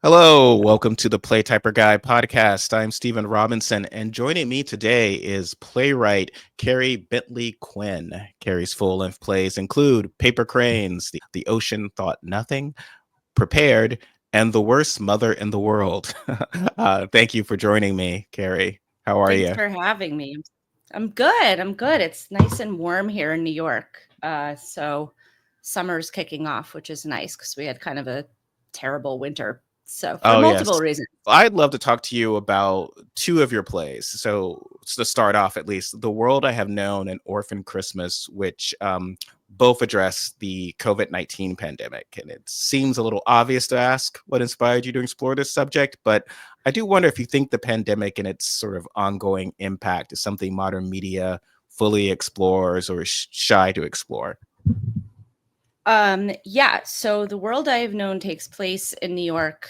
Hello, welcome to the Play Typer Guy podcast. I'm Stephen Robinson, and joining me today is playwright Kari Bentley-Quinn. Kari's full-length plays include Paper Cranes, The Ocean Thought Nothing, Prepared, and The Worst Mother in the World. Thank you for joining me, Kari. How are Thanks you? for having me. I'm good. I'm good. It's nice and warm here in New York. So summer's kicking off, which is nice because we had kind of a terrible winter. So for Oh, yes. multiple reasons. I'd love to talk to you about two of your plays. So to start off, at least, The World I Have Known and Orphan Christmas, which both address the COVID-19 pandemic. And it seems a little obvious to ask what inspired you to explore this subject, but I do wonder if you think the pandemic and its sort of ongoing impact is something modern media fully explores or is shy to explore. Yeah. So the world I have known takes place in New York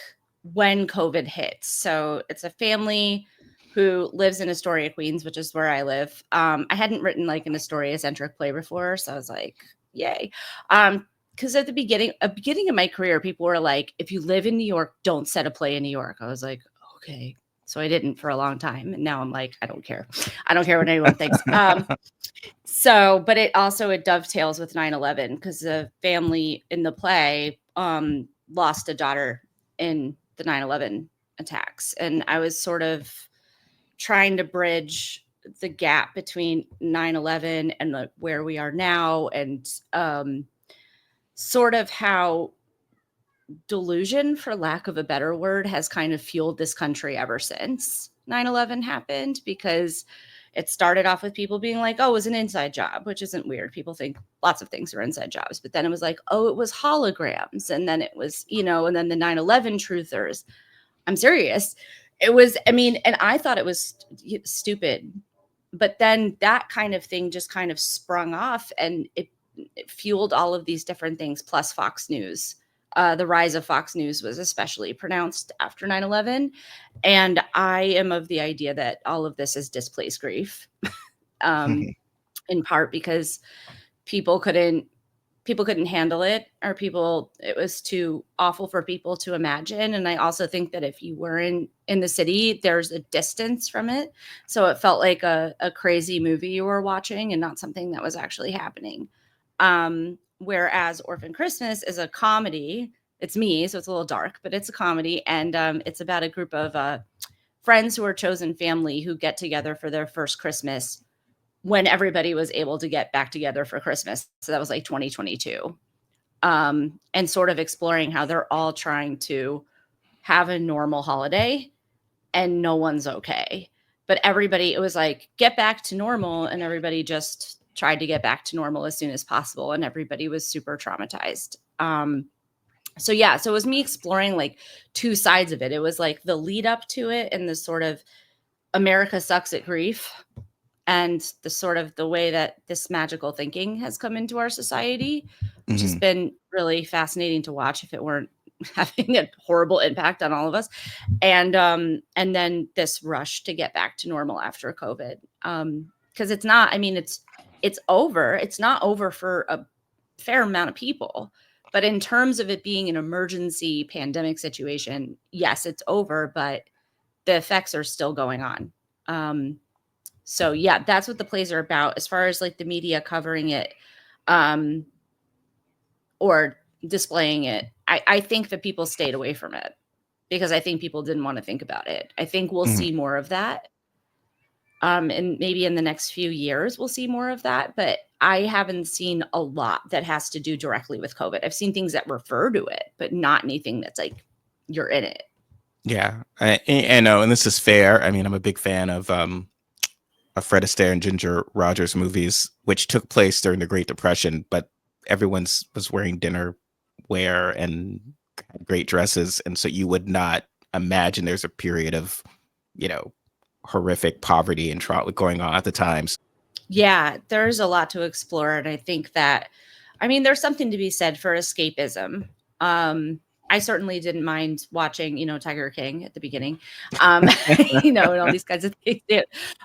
when COVID hits. So it's a family who lives in Astoria, Queens, which is where I live. I hadn't written like an Astoria-centric play before, so I was like, yay. Because at the beginning of my career, people were like, if you live in New York, don't set a play in New York. I was like, okay. So I didn't for a long time. And now I'm like, I don't care. I don't care what anyone thinks. But it dovetails with 9/11 because the family in the play lost a daughter in the 9/11 attacks. And I was sort of trying to bridge the gap between 9/11 and where we are now, and sort of how delusion, for lack of a better word, has kind of fueled this country ever since 9/11 happened, because it started off with people being like, oh, it was an inside job, which isn't weird. People think lots of things are inside jobs. But then it was like, oh, it was holograms. And then it was, and then the 9/11 truthers. I'm serious. It was, and I thought it was stupid. But then that kind of thing just kind of sprung off, and it fueled all of these different things, plus Fox News. The rise of Fox News was especially pronounced after 9/11. And I am of the idea that all of this is displaced grief, in part because people couldn't handle it, or it was too awful for people to imagine. And I also think that if you were in the city, there's a distance from it. So it felt like a crazy movie you were watching and not something that was actually happening. Whereas Orphan Christmas is a comedy. It's me, so it's a little dark, but it's a comedy. And it's about a group of friends who are chosen family who get together for their first Christmas when everybody was able to get back together for Christmas. So that was like 2022. And sort of exploring how they're all trying to have a normal holiday and no one's okay. But everybody, it was like, get back to normal. And everybody just tried to get back to normal as soon as possible. And everybody was super traumatized. So it was me exploring like two sides of it. It was like the lead up to it and the sort of America sucks at grief, and the sort of the way that this magical thinking has come into our society, which has been really fascinating to watch if it weren't having a horrible impact on all of us. And then this rush to get back to normal after COVID. Because it's not, it's over. It's not over for a fair amount of people. But in terms of it being an emergency pandemic situation, yes, it's over, but the effects are still going on. That's what the plays are about. As far as like the media covering it, or displaying it, I think that people stayed away from it because I think people didn't want to think about it. I think we'll see more of that. And maybe in the next few years, we'll see more of that. But I haven't seen a lot that has to do directly with COVID. I've seen things that refer to it, but not anything that's like, you're in it. Yeah, I know, and this is fair. I mean, I'm a big fan of Fred Astaire and Ginger Rogers movies, which took place during the Great Depression, but everyone's was wearing dinner wear and had great dresses, and so you would not imagine there's a period of, you know, horrific poverty and trauma going on at the times. Yeah, there's a lot to explore, and I think that, there's something to be said for escapism. I certainly didn't mind watching, Tiger King at the beginning, and all these kinds of things.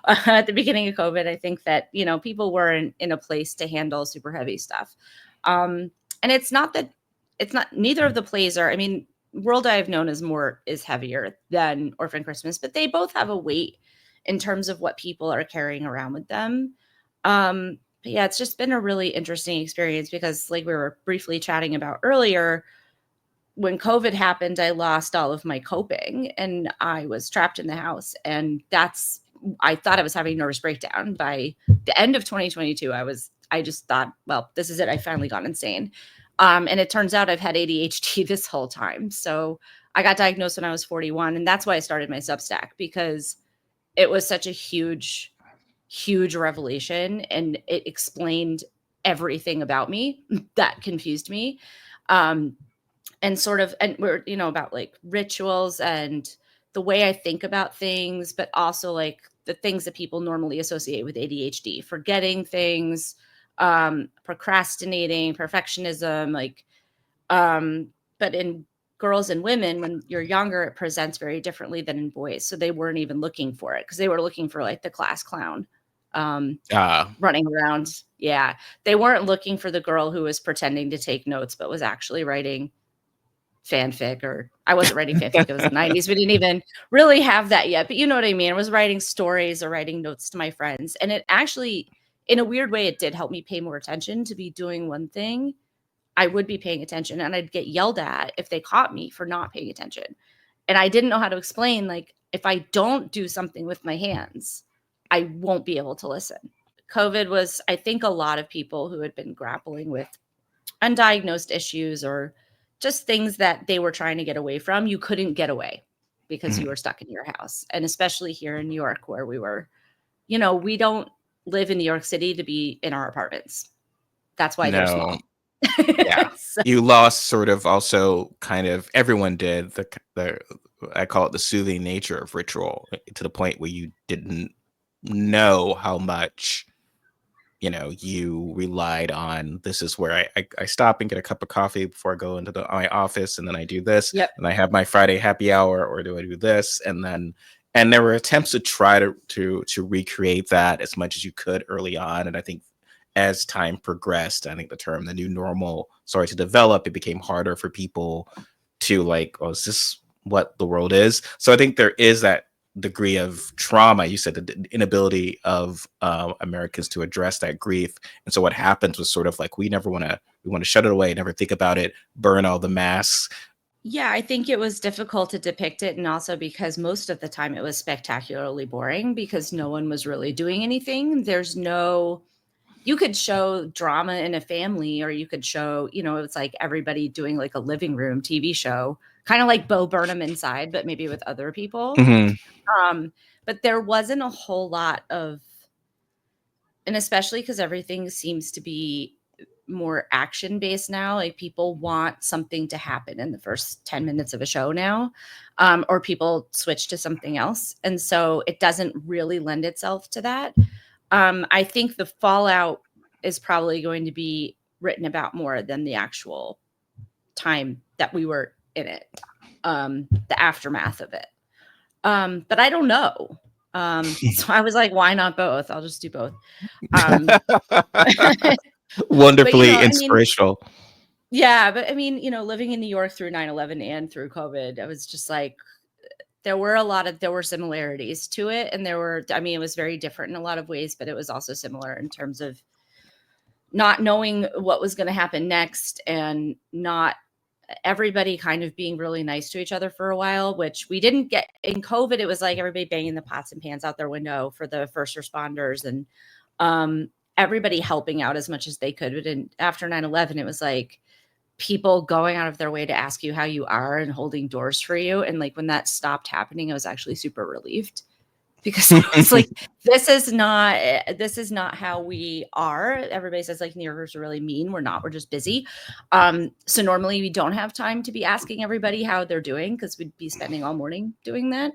At the beginning of COVID, I think that, people were in a place to handle super heavy stuff. And it's not that, neither of the plays are, World I Have Known is heavier than Orphan Christmas, but they both have a weight in terms of what people are carrying around with them. But yeah, it's just been a really interesting experience because, like we were briefly chatting about earlier, when COVID happened, I lost all of my coping and I was trapped in the house. And I thought I was having a nervous breakdown. By the end of 2022, I just thought, well, this is it. I finally got insane. And it turns out I've had ADHD this whole time. So I got diagnosed when I was 41. And that's why I started my Substack, because it was such a huge revelation. And it explained everything about me that confused me. And we're, about like rituals and the way I think about things, but also like the things that people normally associate with ADHD, forgetting things, procrastinating, perfectionism, but in girls and women, when you're younger, it presents very differently than in boys. So they weren't even looking for it because they were looking for like the class clown running around. Yeah. They weren't looking for the girl who was pretending to take notes, but was actually writing fanfic. Or I wasn't writing fanfic. It was the 90s. We didn't even really have that yet, but you know what I mean? I was writing stories or writing notes to my friends. And it actually, in a weird way, it did help me pay more attention. To be doing one thing, I would be paying attention, and I'd get yelled at if they caught me for not paying attention. And I didn't know how to explain, like, if I don't do something with my hands, I won't be able to listen. COVID was, I think, a lot of people who had been grappling with undiagnosed issues or just things that they were trying to get away from. You couldn't get away because you were stuck in your house. And especially here in New York, where we were, we don't live in New York City to be in our apartments. That's why they're small. Yeah. So, You lost sort of also kind of, everyone did the I call it the soothing nature of ritual, to the point where you didn't know how much you relied on. This is where I stop and get a cup of coffee before I go into my office, and then I do this, yep. and I have my Friday happy hour, or do I do this? And there were attempts to try to recreate that as much as you could early on. And I think as time progressed, I think the new normal started to develop. It became harder for people to like, oh, is this what the world is? So I think there is that degree of trauma. You said the inability of Americans to address that grief. And so what happens was sort of like, we want to shut it away, never think about it, burn all the masks. Yeah, I think it was difficult to depict it. And also because most of the time it was spectacularly boring because no one was really doing anything. You could show drama in a family, or you could show, it's like everybody doing like a living room TV show, kind of like Bo Burnham Inside, but maybe with other people. Mm-hmm. But there wasn't a whole lot of, and especially because everything seems to be more action based now. Like people want something to happen in the first 10 minutes of a show now, or people switch to something else. And so it doesn't really lend itself to that. I think the fallout is probably going to be written about more than the actual time that we were in it, the aftermath of it. But I don't know. So I was like, why not both? I'll just do both. Wonderfully inspirational. Yeah, but I mean, living in New York through 9/11 and through COVID, I was just like, there were similarities to it. And it was very different in a lot of ways, but it was also similar in terms of not knowing what was going to happen next, and not everybody kind of being really nice to each other for a while, which we didn't get in COVID. It was like everybody banging the pots and pans out their window for the first responders, and everybody helping out as much as they could. But after 9/11, it was like people going out of their way to ask you how you are and holding doors for you. And like when that stopped happening, I was actually super relieved, because it's like, this is not how we are. Everybody says like New Yorkers are really mean. We're not, we're just busy. So normally we don't have time to be asking everybody how they're doing, because we'd be spending all morning doing that.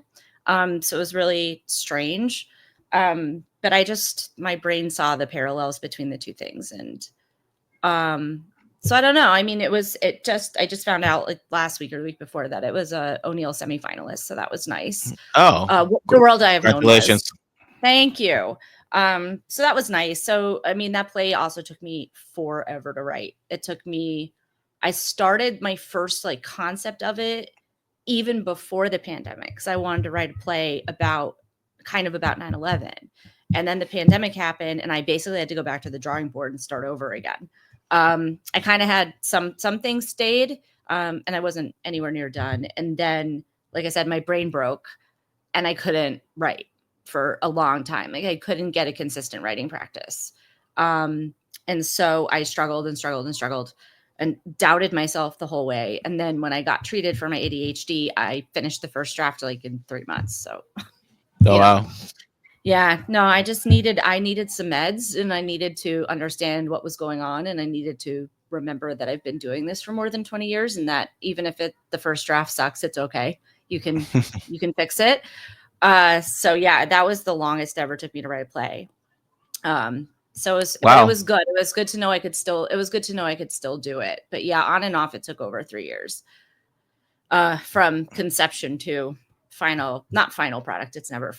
So it was really strange. But my brain saw the parallels between the two things. And so I don't know. I mean, I just found out like last week or the week before that it was a O'Neill semifinalist. So that was nice. Oh, The World I Have Known. Congratulations. Thank you. So that was nice. So, I mean, that play also took me forever to write. It took me, I started my first like concept of it even before the pandemic, because I wanted to write a play about 9/11. And then the pandemic happened, and I basically had to go back to the drawing board and start over again. I kind of had some things stayed, and I wasn't anywhere near done. And then, like I said, my brain broke, and I couldn't write for a long time. Like I couldn't get a consistent writing practice. And so I struggled and struggled and struggled and doubted myself the whole way. And then when I got treated for my ADHD, I finished the first draft like in 3 months. So, Oh, wow. Yeah, no, I needed some meds, and I needed to understand what was going on. And I needed to remember that I've been doing this for more than 20 years, and that even if the first draft sucks, it's okay. You can fix it. So yeah, that was the longest ever took me to write a play. So but it was good. It was good to know I could still do it. But yeah, on and off, it took over 3 years. From conception to not final product. It's never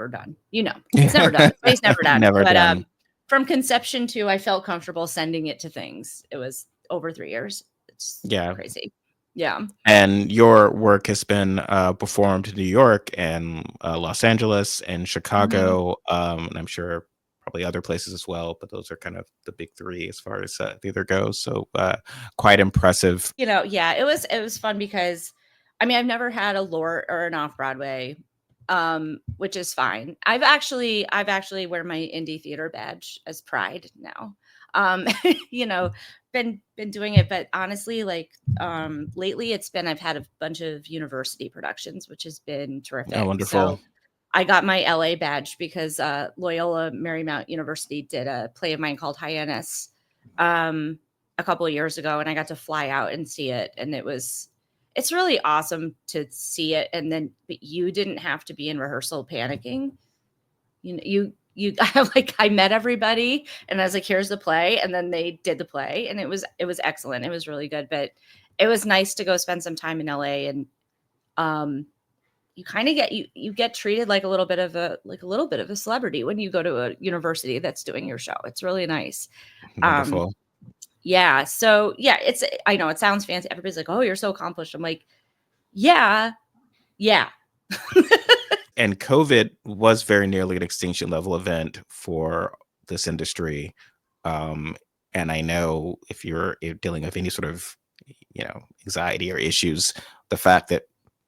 done. It's never done. It's never done. Done. From conception to I felt comfortable sending it to things. It was over 3 years. It's crazy. Yeah. And your work has been performed in New York and Los Angeles and Chicago, and I'm sure probably other places as well, but those are kind of the big three as far as theater goes. So quite impressive. Yeah, it was fun because, I mean, I've never had a LORT or an off-Broadway, which is fine. I've actually wear my indie theater badge as pride now. Been doing it, but honestly, like lately I've had a bunch of university productions, which has been terrific. Oh, wonderful. So I got my LA badge because Loyola Marymount University did a play of mine called Hyannis a couple of years ago, and I got to fly out and see it, and it's really awesome to see it. And then, but you didn't have to be in rehearsal panicking. I met everybody, and I was like, here's the play. And then they did the play, and it was excellent. It was really good, but it was nice to go spend some time in LA. And you kind of get treated like a little bit of a celebrity when you go to a university that's doing your show. It's really nice. Wonderful. Yeah. So yeah, I know it sounds fancy. Everybody's like, oh, you're so accomplished. I'm like, yeah. And COVID was very nearly an extinction level event for this industry. And I know if you're dealing with any sort of, anxiety or issues, the fact that,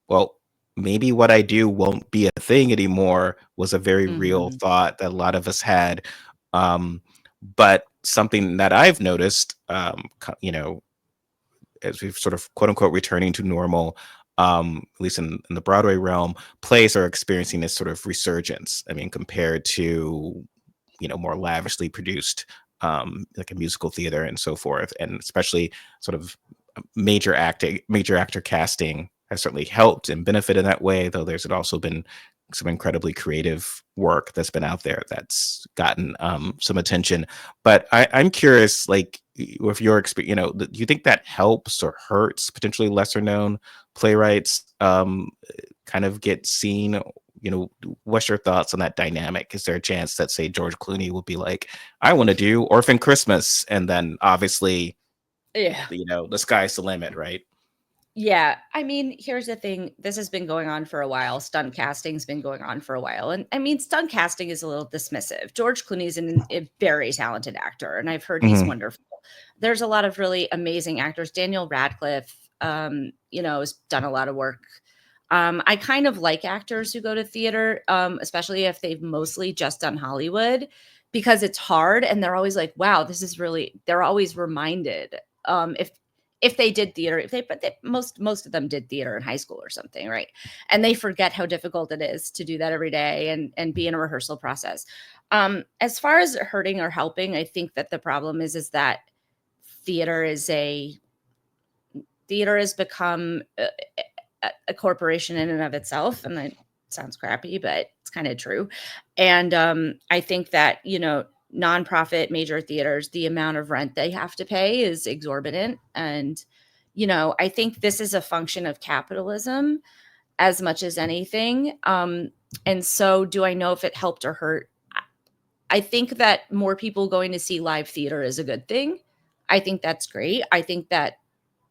well, maybe what I do won't be a thing anymore was a very real thought that a lot of us had. But something that I've noticed, as we've sort of quote unquote returning to normal, at least in the Broadway realm, plays are experiencing this sort of resurgence. I mean, compared to, more lavishly produced, like a musical theater and so forth, and especially sort of major actor casting has certainly helped and benefited in that way, though there's also been some incredibly creative work that's been out there that's gotten some attention. But I'm curious, like, with your experience, do you think that helps or hurts potentially lesser known playwrights kind of get seen? What's your thoughts on that dynamic? Is there a chance that, say, George Clooney will be like, I want to do Orphan Christmas, and then obviously, the sky's the limit, right? Yeah. I mean, here's the thing. This has been going on for a while. Stunt casting's been going on for a while. And I mean, stunt casting is a little dismissive. George Clooney's a very talented actor, and I've heard he's wonderful. There's a lot of really amazing actors. Daniel Radcliffe, has done a lot of work. I kind of like actors who go to theater, especially if they've mostly just done Hollywood, because it's hard. And they're always like, wow, they're always reminded, if they did theater, most of them did theater in high school or something, right? And they forget how difficult it is to do that every day and be in a rehearsal process. As far as hurting or helping, I think that the problem is that theater has become a corporation in and of itself, and that sounds crappy, but it's kind of true. And I think that nonprofit major theaters, the amount of rent they have to pay is exorbitant. And, I think this is a function of capitalism as much as anything. And so do I know if it helped or hurt? I think that more people going to see live theater is a good thing. I think that's great. I think that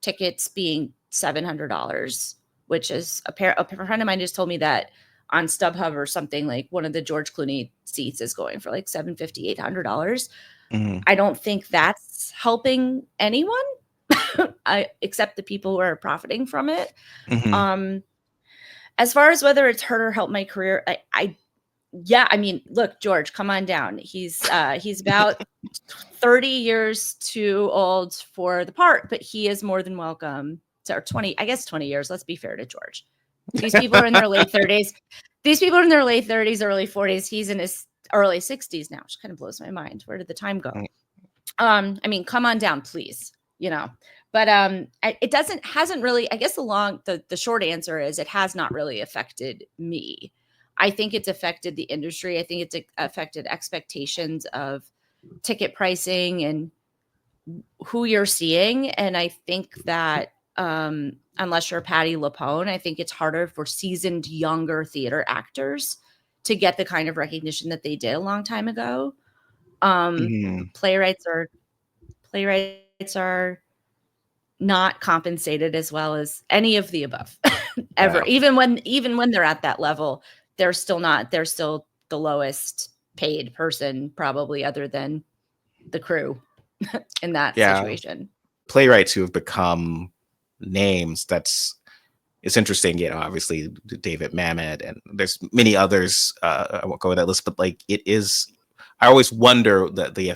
tickets being $700, which is a friend of mine just told me that on StubHub or something, like one of the George Clooney seats is going for like $750, $800. Mhm. I don't think that's helping anyone except the people who are profiting from it. Mhm. As far as whether it's hurt or helped my career, yeah, I mean, look, George, come on down. He's about 30 years too old for the part, but he is more than welcome to, or 20, I guess 20 years. Let's be fair to George. These people are in their late 30s. These people are in their late 30s, early 40s. He's in his early 60s now, which kind of blows my mind. Where did the time go? I mean, come on down, please, you know. But it hasn't really, I guess the short answer is it has not really affected me. I think it's affected the industry. I think it's affected expectations of ticket pricing and who you're seeing. And I think that unless you're Patti LuPone, I think it's harder for seasoned younger theater actors to get the kind of recognition that they did a long time ago. Mhm. Playwrights are not compensated as well as any of the above ever. Yeah. Even when they're at that level, they're still the lowest paid person, probably, other than the crew in that Yeah. situation. Playwrights who have become names. It's interesting, obviously David Mamet, and there's many others. I won't go with that list, but like it is. I always wonder that the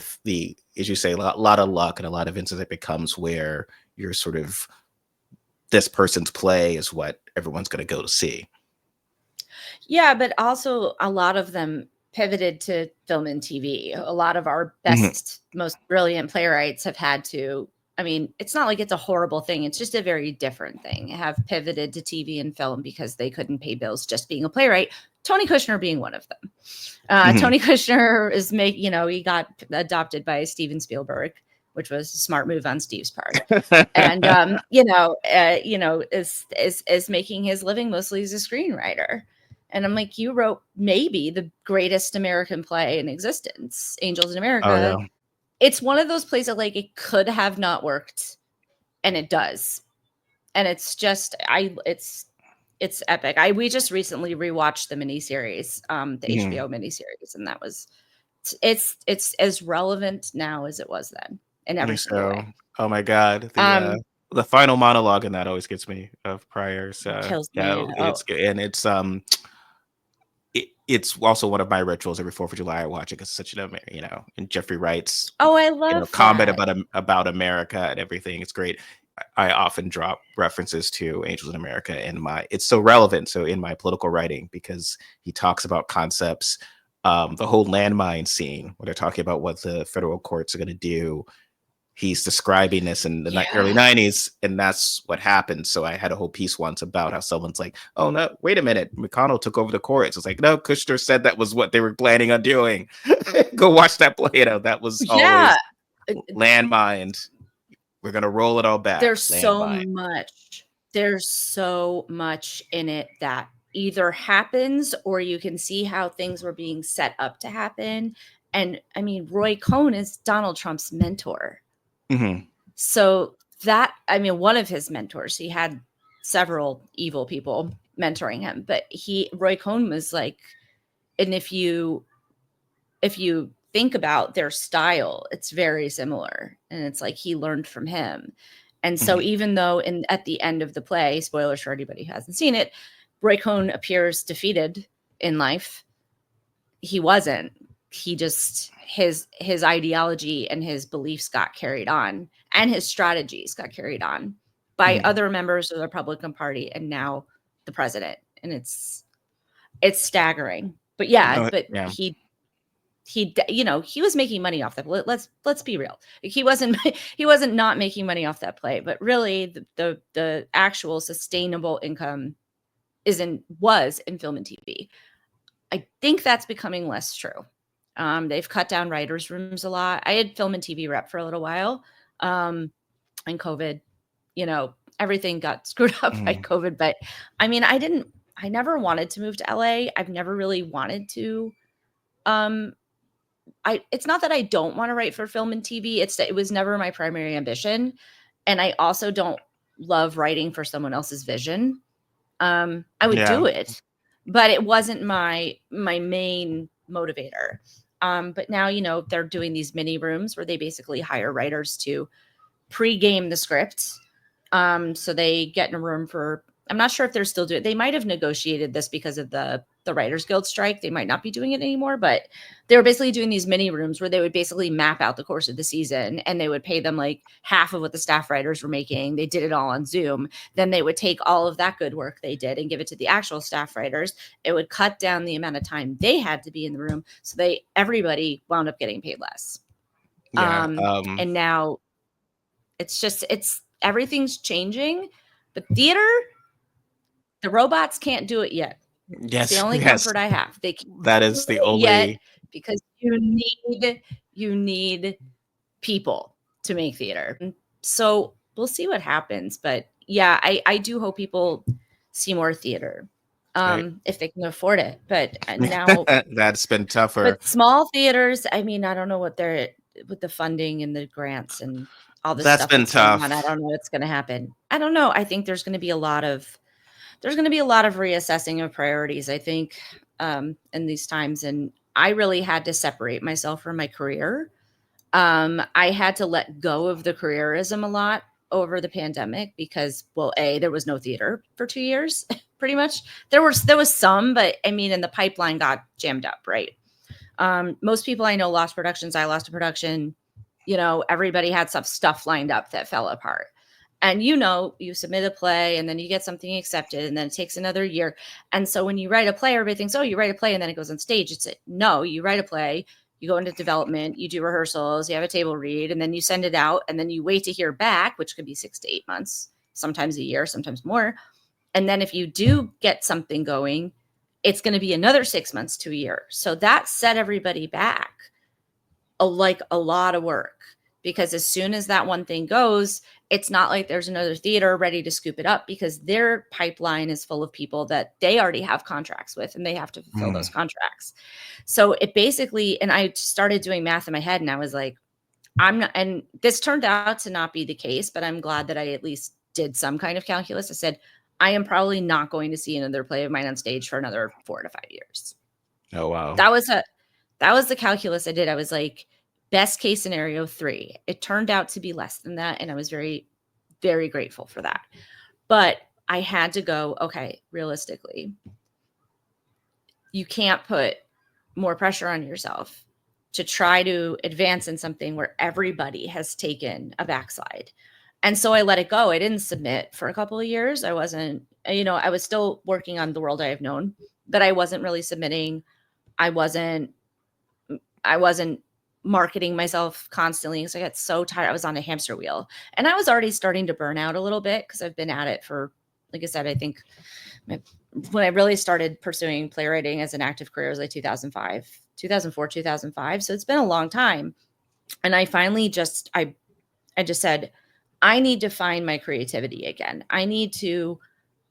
as you say, a lot of luck and a lot of instances it becomes where you're sort of this person's play is what everyone's going to go to see. Yeah, but also a lot of them pivoted to film and TV. A lot of our Mhm. best, most brilliant playwrights have had to. I mean, it's not like it's a horrible thing. It's just a very different thing. Have pivoted to TV and film because they couldn't pay bills just being a playwright. Tony Kushner being one of them. Mhm. Tony Kushner he got adopted by Steven Spielberg, which was a smart move on Steve's part. And is making his living mostly as a screenwriter. And I'm like, you wrote maybe the greatest American play in existence, Angels in Oh yeah. America. It's one of those plays that like it could have not worked, and it does. And it's just it's epic. We just recently rewatched the miniseries, the Mhm. HBO miniseries, and it's as relevant now as it was then in every single So, way. oh my God, Um, the final monologue in that always gets me of Pryor's. kills Yeah, me. Oh, it's good, and it's also one of my rituals. Every 4th of July, I watch it because it's such and Jeffrey Wright's oh, I love comment that. about America and everything. It's great. I often drop references to Angels in America in it's so relevant. So in my political writing, because he talks about concepts, the whole landmine scene where they're talking about what the federal courts are going to do. He's describing this in the early Yeah. 90s, and that's what happened. So I had a whole piece once about how someone's like, oh no, wait a minute, McConnell took over the courts. It's like, no, Kushner said that was what they were planning on doing. Go watch that play. That was Yeah. always landmined. We're gonna roll it all back. There's so Landmine. much. There's so much in it that either happens or you can see how things were being set up to happen. And I mean, Roy Cohn is Donald Trump's mentor. Mhm. So one of his mentors, he had several evil people mentoring him, but Roy Cohn was like, and if you think about their style, it's very similar. And it's like he learned from him. And so Mhm. even though at the end of the play, spoilers for anybody who hasn't seen it, Roy Cohn appears defeated in life, he wasn't. He just his ideology and his beliefs got carried on, and his strategies got carried on by Mhm. other members of the Republican Party and now the president. And it's staggering. But yeah, No, but yeah. he was making money off that. Let's be real. He wasn't he wasn't not making money off that play, but really the actual sustainable income was in film and TV. I think that's becoming less true. They've cut down writers' rooms a lot. I had film and TV rep for a little while, and COVID, everything got screwed up by Mhm. COVID. But I mean, I never wanted to move to LA. I've never really wanted to. Um, it's not that I don't want to write for film and TV. It's that it was never my primary ambition. And I also don't love writing for someone else's vision. I would Yeah. do it, but it wasn't my main motivator. But now, you know, they're doing these mini rooms where they basically hire writers to pre-game the script. So they get in a room for, I'm not sure if they're still doing it. They might have negotiated this because of the Writers Guild strike. They might not be doing it anymore, but they were basically doing these mini rooms where they would basically map out the course of the season, and they would pay them like half of what the staff writers were making. They did it all on Zoom. Then they would take all of that good work they did and give it to the actual staff writers. It would cut down the amount of time they had to be in the room. So everybody wound up getting paid less. Yeah. And now it's everything's changing. But theater, the robots can't do it yet. Yes. It's the only yes. comfort I have. They can't That is the do it only. yet, because you need people to make theater. So we'll see what happens. But yeah, I do hope people see more theater, Right. if they can afford it. But now That's been tougher. But small theaters, I mean, I don't know what they're with the funding and the grants and all this That's stuff been that's going tough. on. I don't know what's going to happen. I don't know. I think there's going to be a lot of reassessing of priorities, I think, in these times. And I really had to separate myself from my career. I had to let go of the careerism a lot over the pandemic because, well, there was no theater for 2 years, pretty much. There was some, but I mean, and the pipeline got jammed up, right? Most people I know lost productions. I lost a production. You know, everybody had some stuff lined up that fell apart. And you know, you submit a play and then you get something accepted and then it takes another year. And so when you write a play, everybody thinks, oh, you write a play and then it goes on stage. No, you write a play, you go into development, you do rehearsals, you have a table read, and then you send it out, and then you wait to hear back, which could be 6 to 8 months, sometimes a year, sometimes more. And then if you do get something going, it's going to be another 6 months to a year. So that set everybody back a lot of work, because as soon as that one thing goes, it's not like there's another theater ready to scoop it up, because their pipeline is full of people that they already have contracts with and they have to fulfill those contracts. So it basically, and I started doing math in my head and I was like, I'm not, and this turned out to not be the case, but I'm glad that I at least did some kind of calculus. I said, I am probably not going to see another play of mine on stage for another 4 to 5 years. Oh, wow. That was the calculus I did. I was like, best case scenario 3. It turned out to be less than that. And I was very, very grateful for that. But I had to go, okay, realistically, you can't put more pressure on yourself to try to advance in something where everybody has taken a backslide. And so I let it go. I didn't submit for a couple of years. I wasn't, I was still working on The World I Have Known, but I wasn't really submitting. I wasn't marketing myself constantly because I got so tired. I was on a hamster wheel, and I was already starting to burn out a little bit because I've been at it for, like I said, I think when I really started pursuing playwriting as an active career was like 2004, 2005. So it's been a long time. And I finally I just said, I need to find my creativity again. I need to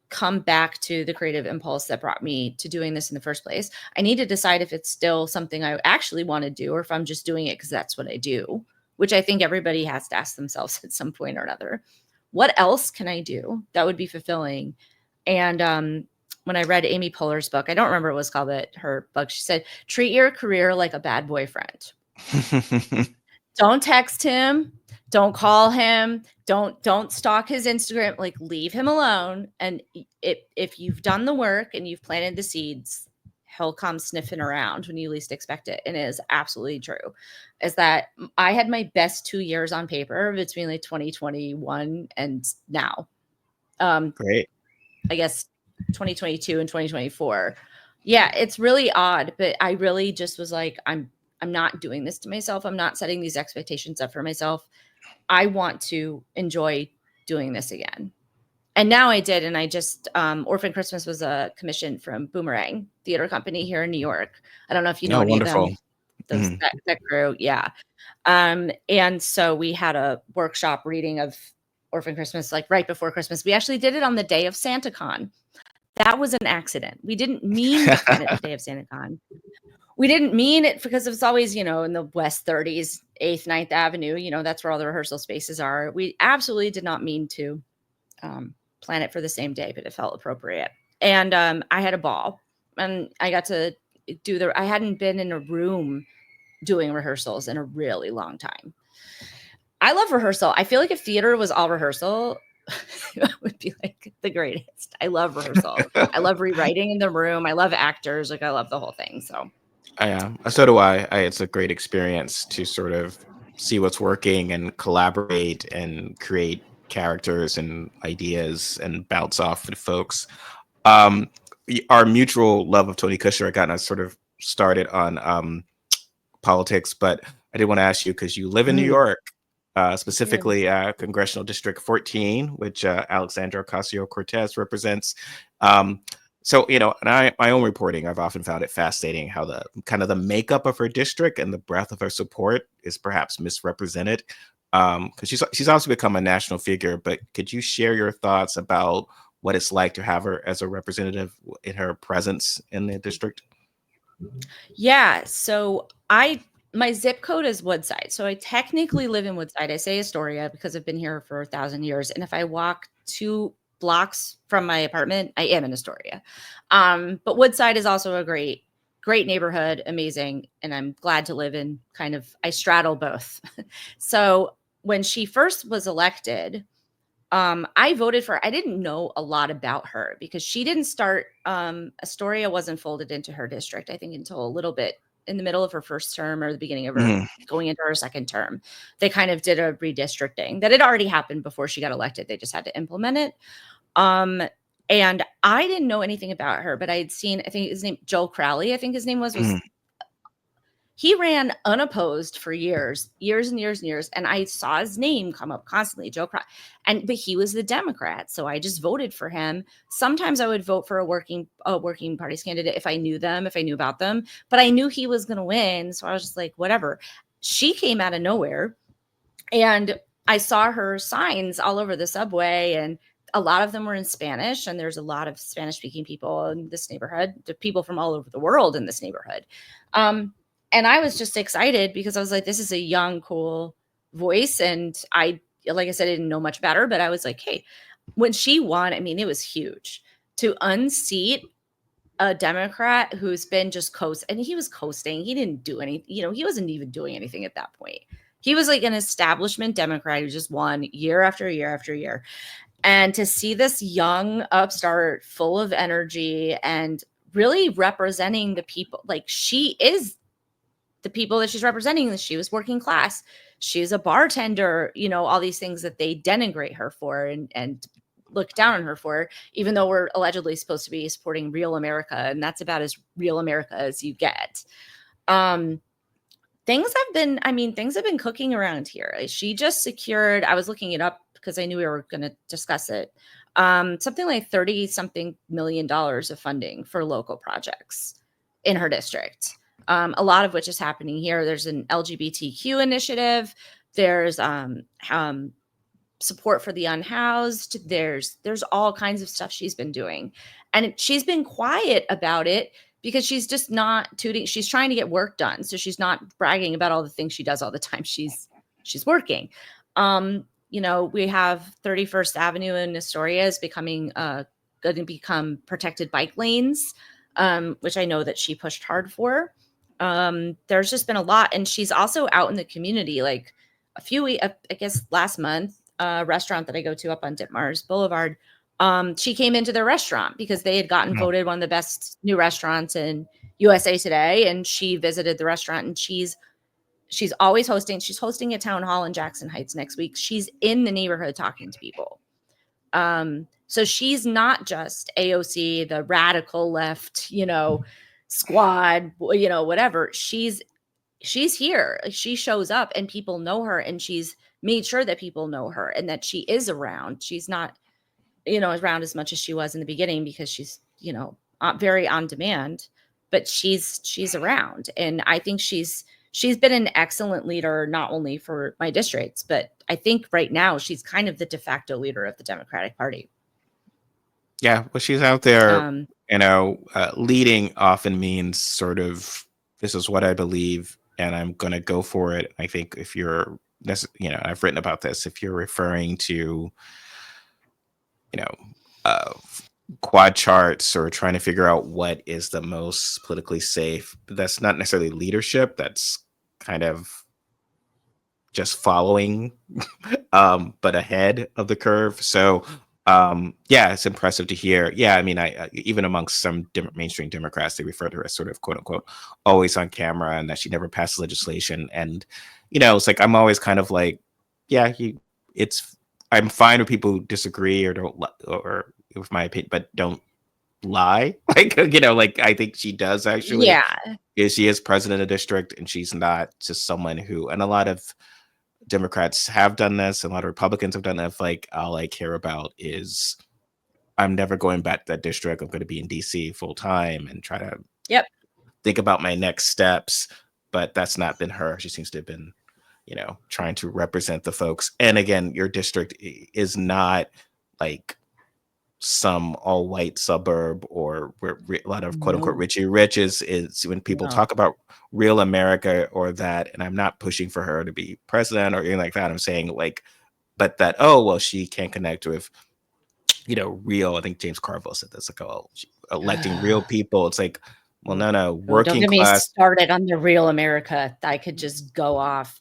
come back to the creative impulse that brought me to doing this in the first place. I need to decide if it's still something I actually want to do, or if I'm just doing it because that's what I do, which I think everybody has to ask themselves at some point or another. What else can I do that would be fulfilling? And when I read Amy Poehler's book, I don't remember what it was called, but her book, she said, treat your career like a bad boyfriend. Don't text him. Don't call him. Don't stalk his Instagram. Like, leave him alone. And if you've done the work and you've planted the seeds, he'll come sniffing around when you least expect it. And it is absolutely true. Is that I had my best 2 years on paper between like 2021 and now. Great. I guess 2022 and 2024. Yeah, it's really odd, but I really just was like, I'm not doing this to myself. I'm not setting these expectations up for myself. I want to enjoy doing this again. And now I did. And I just, Orphan Christmas was a commission from Boomerang Theater Company here in New York. I don't know if you know any wonderful. of them. That crew. Yeah. And so we had a workshop reading of Orphan Christmas, like right before Christmas. We actually did it on the day of SantaCon. That was an accident. We didn't mean to plan it the day of SantaCon. We didn't mean it because it's always, in the West 30s, 8th, 9th Avenue, that's where all the rehearsal spaces are. We absolutely did not mean to plan it for the same day, but it felt appropriate. And I had a ball, and I got to I hadn't been in a room doing rehearsals in a really long time. I love rehearsal. I feel like if theater was all rehearsal, it would be like the greatest. I love rehearsal. I love rewriting in the room. I love actors. Like, I love the whole thing. So So do I. It's a great experience to sort of see what's working and collaborate and create characters and ideas and bounce off with folks. Um, our mutual love of Tony Kushner got us sort of started on politics, but I did want to ask you, because you live in New York, specifically Congressional District 14, which Alexandra Ocasio-Cortez represents. So, in my own reporting, I've often found it fascinating how the kind of the makeup of her district and the breadth of her support is perhaps misrepresented. Because she's also become a national figure, but could you share your thoughts about what it's like to have her as a representative in her presence in the district? Yeah. So my zip code is Woodside. So I technically live in Woodside. I say Astoria because I've been here for 1,000 years. And if I walk 2 blocks from my apartment, I am in Astoria. But Woodside is also a great neighborhood, amazing. And I'm glad to live in I straddle both. So when she first was elected, I voted for, I didn't know a lot about her because she didn't start, Astoria wasn't folded into her district, I think, until a little bit in the middle of her first term or the beginning of her going into her second term. They kind of did a redistricting that had already happened before she got elected. They just had to implement it. And I didn't know anything about her, but I had seen, I think his name, Joe Crowley, I think his name was he ran unopposed for years and years. And I saw his name come up constantly, Joe Crowley. But he was the Democrat. So I just voted for him. Sometimes I would vote for a working party's candidate if I knew them, if I knew about them, but I knew he was going to win. So I was just like, whatever. She came out of nowhere, and I saw her signs all over the subway, and a lot of them were in Spanish. And there's a lot of Spanish speaking people in this neighborhood, the people from all over the world in this neighborhood. And I was just excited because I was like, this is a young, cool voice. And like I said, I didn't know much about her, but I was like, hey, when she won, I mean, it was huge to unseat a Democrat who's been just and he was coasting. He didn't do anything, he wasn't even doing anything at that point. He was like an establishment Democrat who just won year after year after year. And to see this young upstart full of energy and really representing the people, like she is the people that she's representing, that she was working class. She's a bartender, all these things that they denigrate her for and look down on her for, even though we're allegedly supposed to be supporting real America. And that's about as real America as you get. Things have been cooking around here. She just secured, I was looking it up because I knew we were going to discuss it. Something like $30-something million of funding for local projects in her district. A lot of which is happening here. There's an LGBTQ initiative. There's support for the unhoused. There's all kinds of stuff she's been doing. And she's been quiet about it because she's just not tooting. She's trying to get work done. So she's not bragging about all the things she does all the time. She's working. We have 31st Avenue in Astoria is going to become protected bike lanes, which I know that she pushed hard for. There's just been a lot. And she's also out in the community, like I guess last month, a restaurant that I go to up on Ditmars Boulevard. She came into their restaurant because they had gotten voted one of the best new restaurants in USA Today. And she visited the restaurant, and she's always hosting. She's hosting a town hall in Jackson Heights next week. She's in the neighborhood talking to people. So she's not just AOC, the radical left, squad, whatever. She's here. She shows up and people know her, and she's made sure that people know her and that she is around. She's not, around as much as she was in the beginning because she's, very on demand, but she's around. And I think she's been an excellent leader, not only for my districts, but I think right now she's kind of the de facto leader of the Democratic Party. Yeah, well, she's out there, leading often means sort of, this is what I believe, and I'm going to go for it. I think if you're, I've written about this, if you're referring to you know, uh, quad charts or trying to figure out what is the most politically safe. That's not necessarily leadership. That's kind of just following, but ahead of the curve. So, yeah, it's impressive to hear. Yeah, I mean, even amongst some mainstream Democrats, they refer to her as sort of quote unquote always on camera, and that she never passed legislation. And it's like I'm always kind of like, yeah, it's I'm fine with people who disagree or don't or with my opinion, but don't lie. Like like I think she does actually. Yeah. Is she is president of district, and she's not just someone who. And a lot of Democrats have done this, and a lot of Republicans have done that. Like, all I care about is I'm never going back to that district. I'm going to be in DC full time and try to Yep. think about my next steps. But that's not been her. She seems to have been, trying to represent the folks. And again, your district is not like some all white suburb or where a lot of quote unquote No. Richie Rich is when people No. talk about real America or that. And I'm not pushing for her to be president or anything like that. I'm saying like, but that, oh, well, she can't connect with, real. I think James Carville said this, like, oh, electing real people. It's like, well, no, Oh, don't working get me class. started on the real America. I could just go off.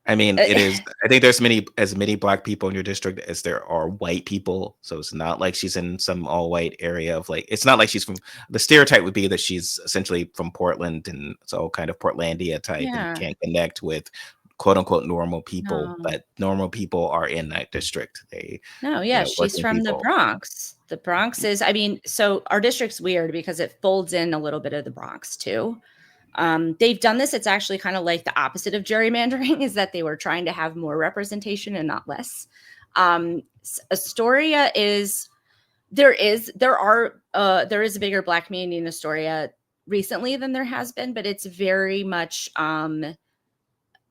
I mean, it is. I think there's as many black people in your district as there are white people. So it's not like she's in some all white area of like. It's not like she's from. The stereotype would be that she's essentially from Portland and so kind of Portlandia type and Yeah. can't connect with quote unquote normal people. No. But normal people are in that district. No, yeah, she's working from the people. Bronx. The Bronx is, I mean, so our district's weird because it folds in a little bit of the Bronx too. They've done this. It's actually kind of like the opposite of gerrymandering, is that they were trying to have more representation and not less. Astoria is there is a bigger black community in Astoria recently than there has been, but it's very much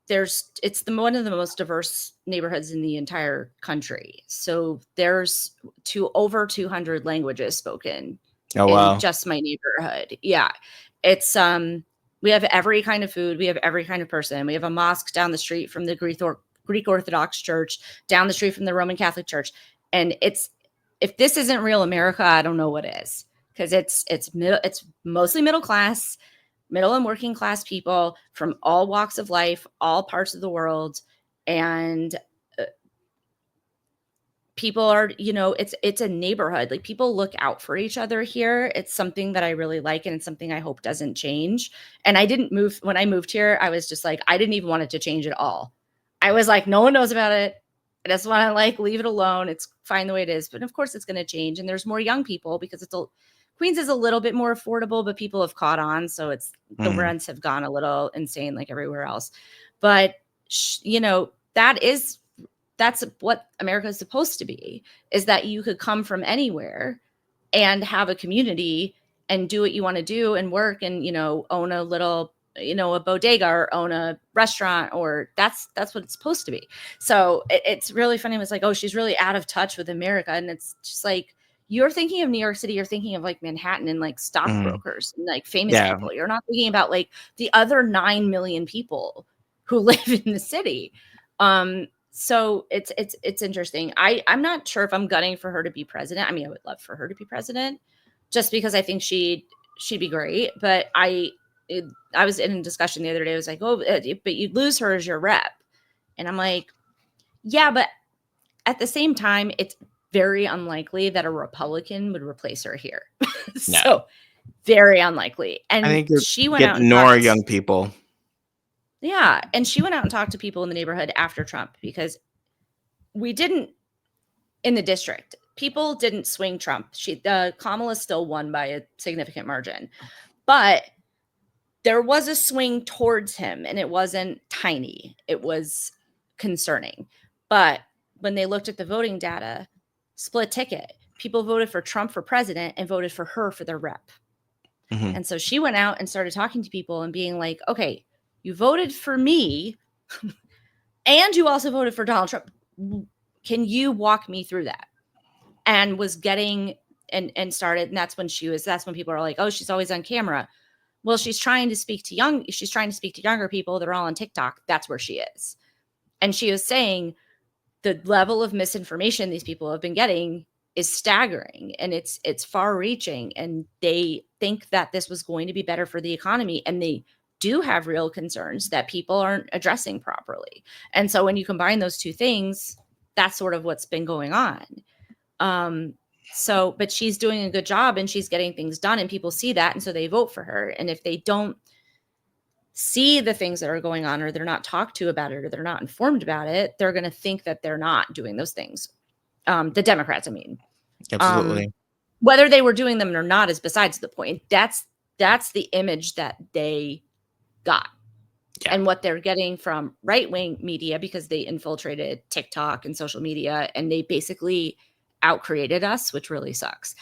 it's one of the most diverse neighborhoods in the entire country. So there's over 200 languages spoken Oh in wow. just my neighborhood. Yeah. It's we have every kind of food, we have every kind of person. We have a mosque down the street from the Greek Orthodox Church, down the street from the Roman Catholic Church. And if this isn't real America, I don't know what is. Because it's mostly middle class, middle and working class people from all walks of life, all parts of the world. And people are, it's a neighborhood. Like, people look out for each other here. It's something that I really like, and it's something I hope doesn't change. And when I moved here, I was just like, I didn't even want it to change at all. I was like, no one knows about it. I just want to like leave it alone. It's fine the way it is. But of course it's going to change. And there's more young people because Queens is a little bit more affordable, but people have caught on. So the rents have gone a little insane like everywhere else. But, that's what America is supposed to be, is that you could come from anywhere and have a community and do what you want to do and work and, own a little, a bodega or own a restaurant, or that's what it's supposed to be. So it's really funny. It was like, oh, she's really out of touch with America. And it's just like, you're thinking of New York City, you're thinking of like Manhattan and like stockbrokers and like famous people. You're not thinking about like the other 9 million people who live in the city. So it's interesting. I'm not sure if I'm gunning for her to be president. I mean, I would love for her to be president just because I think she'd be great. But I was in a discussion the other day. I was like, oh, but you'd lose her as your rep. And I'm like, yeah, but at the same time, it's very unlikely that a Republican would replace her here. So very unlikely. And I think she went out and more young people. Yeah. And she went out and talked to people in the neighborhood after Trump, because we didn't, in the district, people didn't swing Trump. Kamala still won by a significant margin, but there was a swing towards him, and it wasn't tiny. It was concerning. But when they looked at the voting data, split ticket, people voted for Trump for president and voted for her for their rep. Mm-hmm. And so she went out and started talking to people and being like, okay, you voted for me and you also voted for Donald Trump. Can you walk me through that? And was getting and started. And that's when people are like, oh, she's always on camera. Well, she's trying to speak to younger people. They're all on TikTok. That's where she is. And she was saying the level of misinformation these people have been getting is staggering, and it's far reaching, and they think that this was going to be better for the economy, and they do have real concerns that people aren't addressing properly. And so when you combine those two things, that's sort of what's been going on. But she's doing a good job, and she's getting things done, and people see that, and so they vote for her. And if they don't see the things that are going on, or they're not talked to about it, or they're not informed about it, they're going to think that they're not doing those things. The Democrats, I mean. Absolutely. Whether they were doing them or not is besides the point. That's the image that they got. Yeah. And what they're getting from right-wing media, because they infiltrated TikTok and social media, and they basically outcreated us, which really sucks.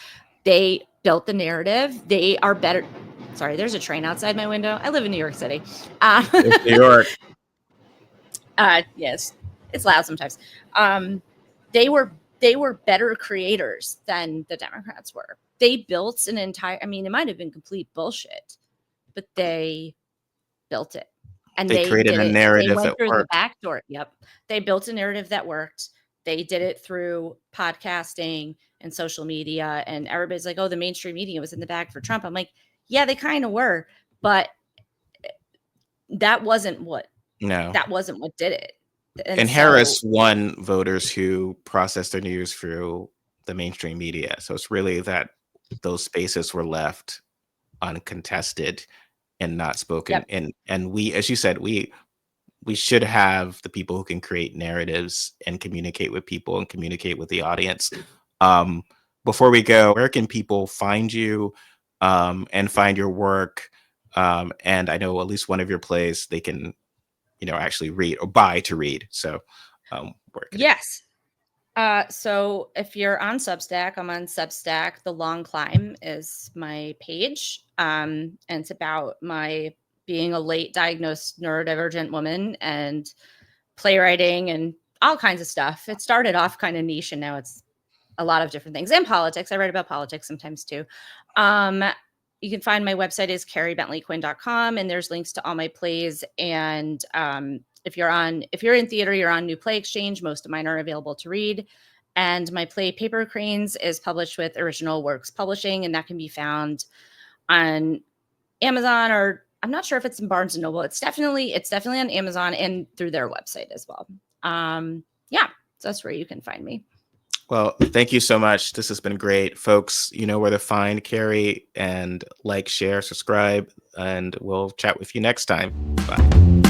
They built the narrative. They are better. Sorry, there's a train outside my window. I live in New York City. New York. Yes, it's loud sometimes. They were better creators than the Democrats were. They built an entire, I mean, it might have been complete bullshit, but they built it. And they created a narrative that worked. The back door. Yep. They built a narrative that worked. They did it through podcasting and social media. And everybody's like, oh, the mainstream media was in the bag for Trump. I'm like, yeah, they kind of were. But that wasn't what did it. And Harris won voters who processed their news through the mainstream media. So it's really that those spaces were left uncontested and not spoken. Yep. And we, as you said, we should have the people who can create narratives and communicate with people and communicate with the audience. Before we go, where can people find you and find your work? And I know at least one of your plays they can, actually read or buy to read. So yes. So if you're on Substack, I'm on Substack. The Long Climb is my page. And it's about my being a late diagnosed neurodivergent woman and playwriting and all kinds of stuff. It started off kind of niche, and now it's a lot of different things, and politics. I write about politics sometimes too. You can find my website is KariBentley-Quinn.com, and there's links to all my plays. And if you're in theater, you're on New Play Exchange. Most of mine are available to read. And my play Paper Cranes is published with Original Works Publishing, and that can be found on Amazon, or I'm not sure if it's in Barnes and Noble. It's definitely on Amazon and through their website as well. So that's where you can find me. Well, thank you so much. This has been great. Folks, you know where to find Kari, and like, share, subscribe, and we'll chat with you next time. Bye.